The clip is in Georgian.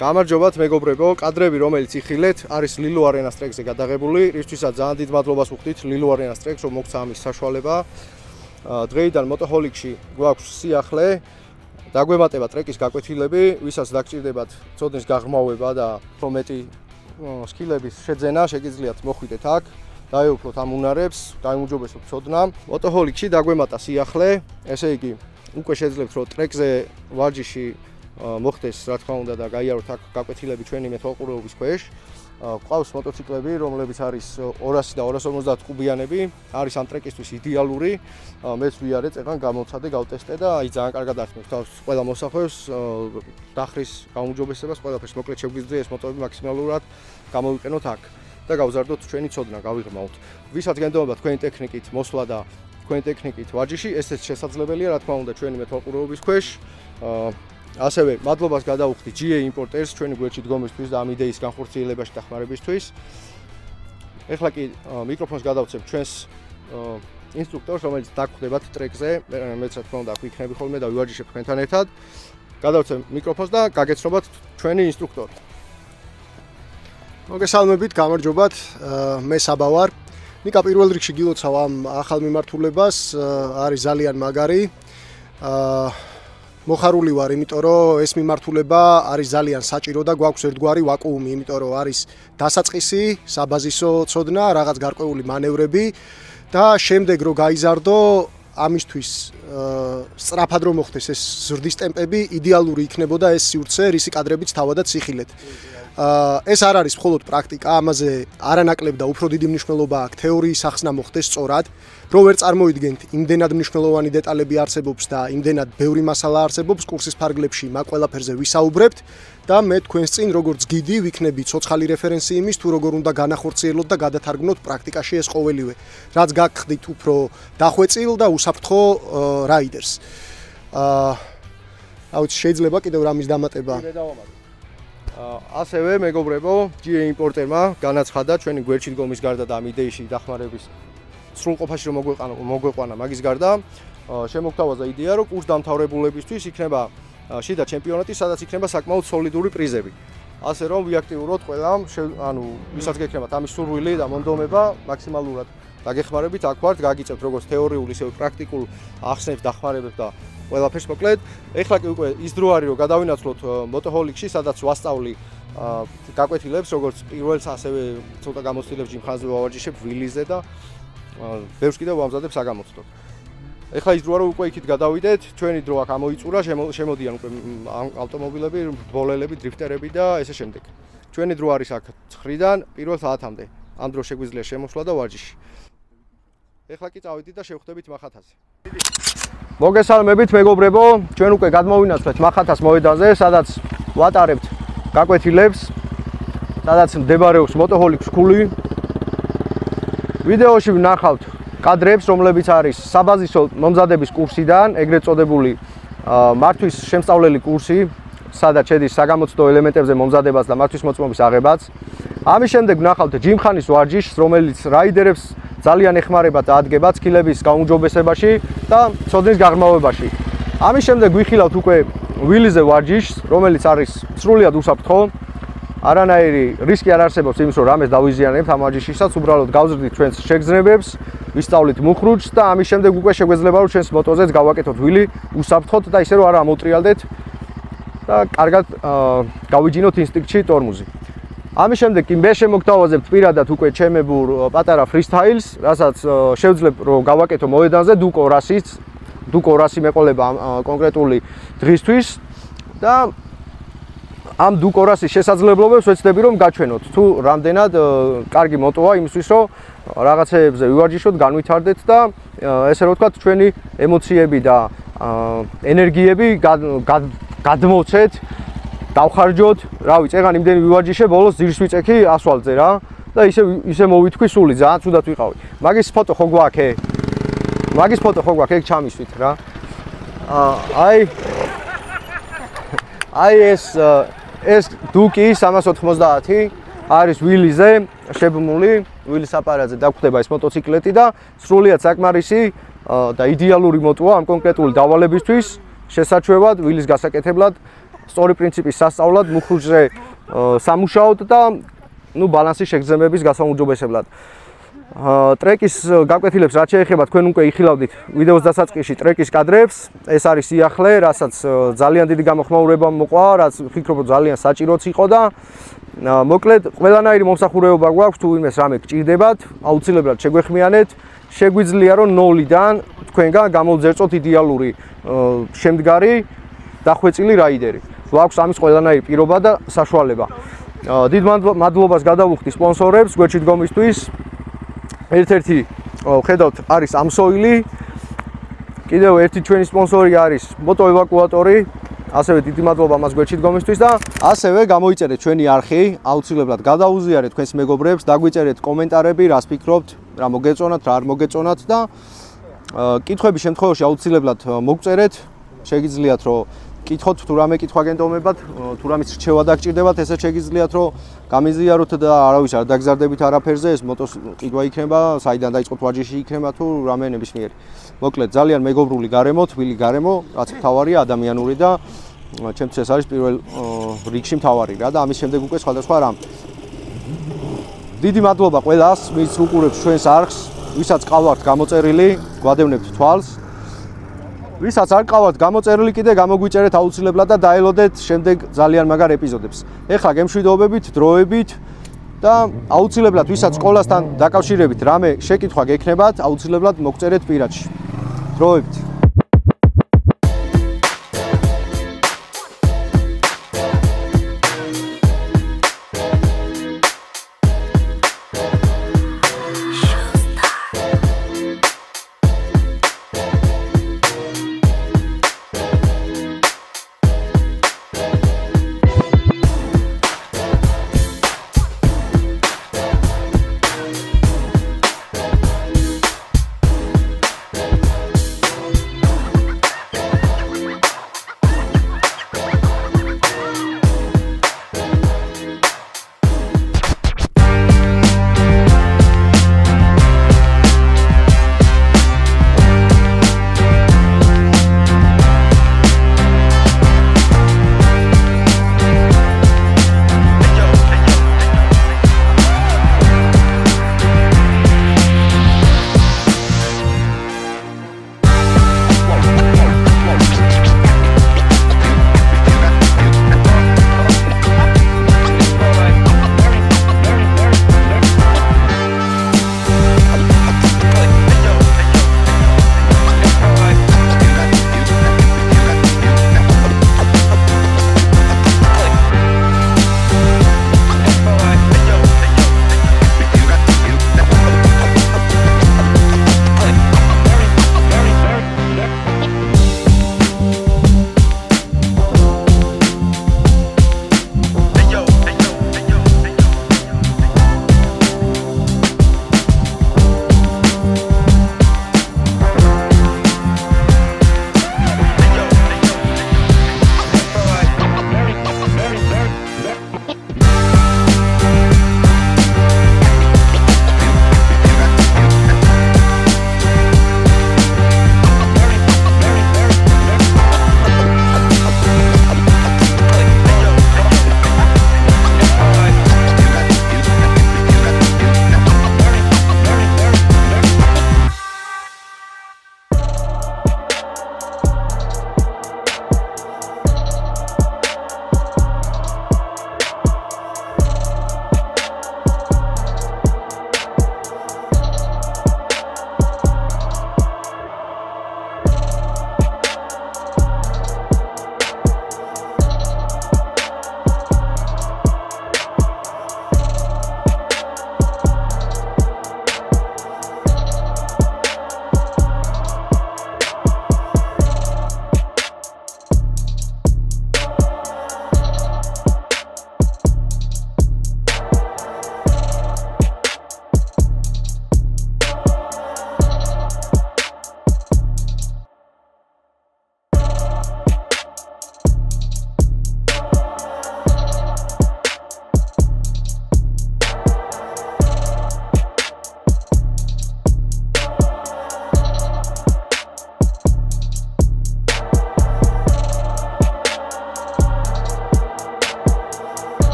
გამარჯობათ მეგობრებო, კადრები რომელიც იხილეთ არის ლილო არენას ტრეკზე გადაღებული, რისთვისაც ძალიან დიდ მადლობას ვუხდით ლილო არენას ტრეკს, რომ მოგცა ამის საშუალება. დღეიდან მოტოჰოლიკში გვაქვს სიახლე, დაგვემატება ტრეკის გაკვეთილები, ვისაც დაგჭირდებათ ცოდნის გაღრმავება და უფრო მეტი სკილების შეძენა, შეგიძლიათ მოხვიდეთ აქ, დაეუფლოთ ამ უნარებს, დაიმუჯობესოთ ცოდნა. მოტოჰოლიკში დაგვემატა სიახლე, ესე იგი, უკვე შეძლებთ რომ ტრეკზე ვარჯიში მოხდეს, რა თქმა უნდა და გაიაროთ აქ გაკვეთილები ჩვენი მეთვალყურეობის ქვეშ. ყავს მოტოციკლები, რომლებიც არის 200 და 250 კუბიანები, არის ამ ტრეკისთვის იდეალური. მეც ვიარე, წეგან გამოვცადე, გავტესტე და აი ძალიან კარგად ახმევს თავს ყველა მოსახვევს, დახრის გაუმჯობესებას, ყველაფერს მოკლედ შეგვიძლია ეს მოტოები მაქსიმალურად გამოვიყენოთ აქ და გავზარდოთ ჩვენი ცოდნა, გავიღრმავთ. ვისაც გენდობა თქვენი ტექნიკით მოსვლა და თქვენი ტექნიკით ვარჯიში, ესეც შესაძლებელია, რა თქმა უნდა, ჩვენი მეთვალყურეობის ქვეშ. ასევე მადლობას გადავუხდით GA Importers ჩვენი გვერდში დგომისთვის და ამ იდეის განხორციელებაში დახმარებისთვის. ეხლა კი მიკროფონს გადავცემ ჩვენს ინსტრუქტორს, რომელიც დაგხვდებათ ტრეკზე, მეც რა თქმა უნდა აქ ვიქნები ხოლმე და ვივარჯიშებ თქვენთან ერთად. გადავცემ მიკროფონს და გაგეცნობათ ჩვენი ინსტრუქტორი. მოგესალმებით, გამარჯობათ, მე საბა ვარ. ნიკა პირველ რიგში გილოცავ ამ ახალ მიმართულებას, არის ძალიან მაგარი. მოხარული ვარ, იმიტომ რომ ეს მიმართულება არის ძალიან საჭირო და გვაქვს ერთგვარი ვაკუუმი, იმიტომ რომ არის დასაწყისი, საბაზისო ცოდნა, რაღაც გარკვეული მანევრები და შემდეგ რომ გაიზარდო ამისთვის სწრაფად რომ მოხდეს ეს ზრდის ტემპები, იდეალური იქნებოდა ეს სივრცე, რისი კადრებიც თავადაც სიხილეთ. ეს არ არის მხოლოდ პრაქტიკა, ამაზე არანაკლებ და უფრო დიდი მნიშვნელობა აქვს თეორიის ახსნა მოხდეს სწორად, რომ ვერ წარმოიდგენთ, იმდენად მნიშვნელოვანი დეტალები არსებობს და იმდენად ბევრი მასალა არსებობს კურსის ფარგლებში, მაგ ყველაფერზე ვისაუბრებთ და მე თქვენს წინ როგორც გიდი ვიქნები ცოცხალი რეფერენსი იმის, თუ როგორ უნდა განახორციელოთ და გადათარგმნოთ პრაქტიკაში ეს ყოველივე, რაც გაგხდით უფრო დახვეწილ და უსაფრთხო რაიდერს. აუც შეიძლება კიდევ რამის დამატება. ასევე მეგობრებო, GA Importer-მა განაცხადა ჩვენი გვერდში დგომის გარდა და ამ იდეაში დახმარების სრულყოფაში რომ მოგვეყვანა მაგის გარდა, შემოგთავაზა იდეა, რომ კურს დამთავრებულებისთვის იქნება შიდა ჩემპიონატი, სადაც იქნება საკმაოდ სოლიდური პრიზები. ასე რომ ვიაქტიუროთ ყველამ, ანუ ვისაც გექნებათ ამის სურვილი და მონდომება, მაქსიმალურად დაგეხმარებით, აქ ვართ, გაგიწევთ როგორც თეორიულ, ისე პრაქტიკულ ახსნებს, დახმარებებს და ყველაფერს მოკლედ. ეხლა კი უკვე ის დრო არის, რომ გადავინაცვლოთ მოტოჰოლიკში, სადაც ვასწავლი გაკვეთილებს, როგორც პირველს, ასევე ცოტა გამოცდილებს ჯიმხანზე ვავარჯიშებ ვილიზე და ბევრს კიდევ ვამზადებ საგამოცდოდ. ეხლა ის დრო არის, უკვე იქით გადავიდეთ, ჩვენი დრო აქ ამოიწურა, შემოდიან უკვე ავტომობილები, ბოლელები, დრიფტერები და ესე შემდეგ. ჩვენი დრო არის აქ 9-დან პირველ საათამდე. ამ დროს შეგვიძლია შემოსვლა და ვარჯიში. ეხლა კი წავიდით და შევხვდებით მახათაზე. მოგესალმებით მეგობრებო, ჩვენ უკვე გადმოვინაცვლეთ მახათას მოედანზე, სადაც ვატარებთ გაკვეთილებს, სადაც მდებარეობს მოტოჰოლიკ სკული. ვიდეოში ვნახავთ კადრებს, რომლებიც არის საბაზისო მომზადების კურსიდან, ეგრეთ წოდებული მართვის შემსწავლელი კურსი, სადაც შედის საგამოცდო ელემენტებზე მომზადებას და მართვის მოწმობის აღებაც. ამის შემდეგ ვნახავთ ჯიმხანის ვარჯიშს, რომელიც რაიდერებს ძალიან ეხმარება და ადგება სკილების გაუმჯობესებაში და ცოდნის გაღრმავებაში. ამის შემდეგ ვიხილავთ უკვე ვილიზე ვარჯიშს, რომელიც არის სრულიად უსაფრთხო. არანაირი რისკი არ არსებობს იმის, რომ რამეს დავიზიანებთ ამ ვარჯიშისას, უბრალოდ გავზრდით ჩვენს შეგრძნებებს, ვისწავლით მუხრუჭს და ამის შემდეგ უკვე შეგვეძლება რომ ჩვენს მოტოზეც გავაკეთოთ ვილი უსაფრთხოდ და ისე რომ არ ამოტრიალდეთ და კარგად გავიჯინოთ ინსტინქტში ტორმუზი. ამის შემდეგ კი მე შემოგთავაზებთ პირადად უკვე ჩემებურ პატარა ფრისტაილს, რასაც შევძლებ რომ გავაკეთო მოედანზე დუკო 100 მეყოლება კონკრეტული დღისთვის და ამ დუკო 100-ის შესაძლებლობებს ვეცდები რომ გაჩვენოთ, თუ რამდენად კარგი მოტოა იმისთვის რომ რაღაცეებზე ვივარჯიშოთ, განვითარდეთ და ესე რომ ვთქვათ, ჩვენი ემოციები და ენერგიები გადმოცეთ, დავხარჯოთ, რავი, წეგან იმდენი ვივარჯიშე, ბოლოს ძირს ვიწექი ასვალტზე რა და ისე მოვითქვი სული, ძალიან ცუდად ვიყავი. მაგის ფოტო ხო გვაქვს? მაგის ფოტო ხო გვაქვს? ეგ ჩამისვით რა. აი ეს დუკი 390 არის ვილიზე შებმული, ვილის აპარატზე დაგხვდება ეს მოტოციკლეტი და სრულიად საკმარისი და იდეალური მოტოა ამ კონკრეტული დავალებისთვის, შესაჩვევად ვილის გასაკეთებლად სწორი პრინციპის სასწავლად, მუხლუჯზე სამუშაოდ და ბალანსის შეგრძნებების გასაუმჯობესებლად. ტრეკის გაკვეთილებს რაც შეეხება, თქვენ უკვე იხილავდით ვიდეოს დასაწყისში ტრეკის კადრებს. ეს არის სიახლე, რასაც ძალიან დიდი გამოხმაურება მოყვა, რაც ვფიქრობ ძალიან საჭიროც იყო და მოკლედ ყველანაირი მომსახურება გვაქვს, თუ ვინმეს რამე გჭირდებათ, აუცილებლად შეგვეხმიანეთ. შეგვიძლია რომ 0-დან თქვენგან გამოვძერწოთ იდეალური შემდგარი დახვეწილი რაიდერი. გვაქვს ამის ყველანაირი პირობა და საშუალება. დიდ მადლობას გადავუხდი სპონსორებს გვერდში დგომისთვის. ერთ-ერთი ხედავთ არის AMSOIL-ი. კიდევ ერთი ჩვენი სპონსორი არის Moto Evacuator-ი. ასევე დიდი მადლობა მას გვერდში დგომისთვის და ასევე გამოიწერეთ ჩვენი არხი, აუცილებლად გადაუზიარეთ თქვენს მეგობრებს, დაგვიწერეთ კომენტარები, რას ფიქრობთ, რა მოგეწონათ, რა არ მოგეწონათ და კითხვების შემთხვევაში აუცილებლად მოგწერეთ. შეგიძლიათ რომ კითხოთ თუ რამე კითხვა გენტომებათ, თუ რამის რჩევა დაგჭირდებათ, ესეც შეგიძლიათ რომ გამიზიაროთ და არავის არ დაგზარდებით არაფერზე, ეს მოტოს ყიდვა იქნება, საიდან დაიწყოთ ვაჯიში იქნება თუ რამე ნებისმიერი. მოკლედ ძალიან მეგობრული გარემო, თბილი გარემო, რაც მთავარია ადამიანური და ჩემთვის ეს არის პირველ რიგში მთავარი რა და ამის შემდეგ უკვე სხვადასხვა რამ. დიდი მადლობა ყველას, ვინც უყურებს ჩვენს არხს, ვისაც ყავართ გამოწერილი, გვადევნებთ თვალს. ვისაც არ ყავართ გამოწერილი, კიდე გამოგვიწერეთ აუცილებლად და დაელოდეთ შემდეგ ძალიან მაგარ ეპიზოდებს. ეხლა გემშვიდობებით, დროებით და აუცილებლად ვისაც სკოლასთან დაკავშირებით რამე შეკითხვა გექნებათ, აუცილებლად მოგწერეთ პირადში. დროებით.